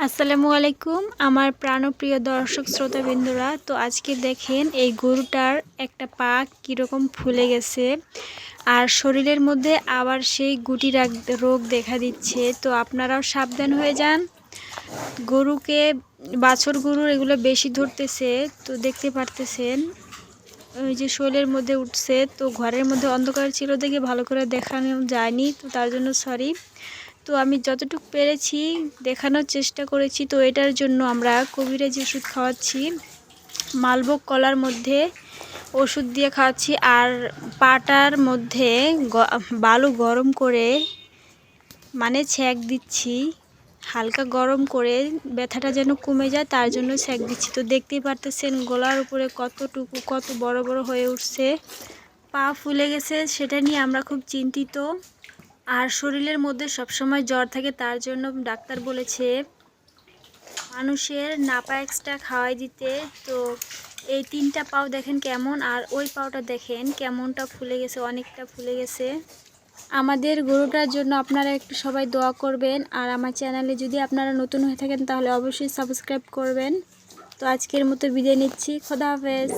আসসালামু আলাইকুম আমার প্রাণপ্রিয় দর্শক শ্রোতাবৃন্দরা। তো আজকে দেখেন এই গরুটার একটা পা কীরকম ফুলে গেছে আর শরীরের মধ্যে আবার সেই গুটি রোগ দেখা দিচ্ছে। তো আপনারাও সাবধান হয়ে যান। গরুকে বাছুর গরুর এগুলো বেশি ধরতেছে, তো দেখতে পারতেছেন ওই যে শরীরের মধ্যে উঠছে। তো ঘরের মধ্যে অন্ধকার ছিল দেখে ভালো করে দেখানো যায়নি, তো তার জন্য সরি। তো আমি যতটুকু পেরেছি দেখানোর চেষ্টা করেছি। তো এটার জন্য আমরা কবিরাজি ওষুধ খাওয়াচ্ছি, মালভোগ কলার মধ্যে ওষুধ দিয়ে খাওয়াচ্ছি, আর পাটার মধ্যে বালু গরম করে মানে ছ্যাঁক দিচ্ছি, হালকা গরম করে ব্যথাটা যেন কমে যায় তার জন্য ছ্যাঁক দিচ্ছি। তো দেখতেই পারতেছেন গলার উপরে কত বড় বড় হয়ে উঠছে, পা ফুলে গেছে, সেটা নিয়ে আমরা খুব চিন্তিত। আর শরীরের মধ্যে সবসময় জ্বর থাকে, তার জন্য ডাক্তার বলেছে মানুষের নাপা এক্সট্রা খাওয়াই দিতে। তো এই 3টা পাও দেখেন কেমন, আর ওই পাওটা দেখেন কেমনটা ফুলে গেছে, অনেকটা ফুলে গেছে। আমাদের গরুটার জন্য আপনারা একটু সবাই দোয়া করবেন, আর আমার চ্যানেলে যদি আপনারা নতুন হয়ে থাকেন তাহলে অবশ্যই সাবস্ক্রাইব করবেন। তো আজকের মতো বিদায় নিচ্ছি, খোদা হাফেজ।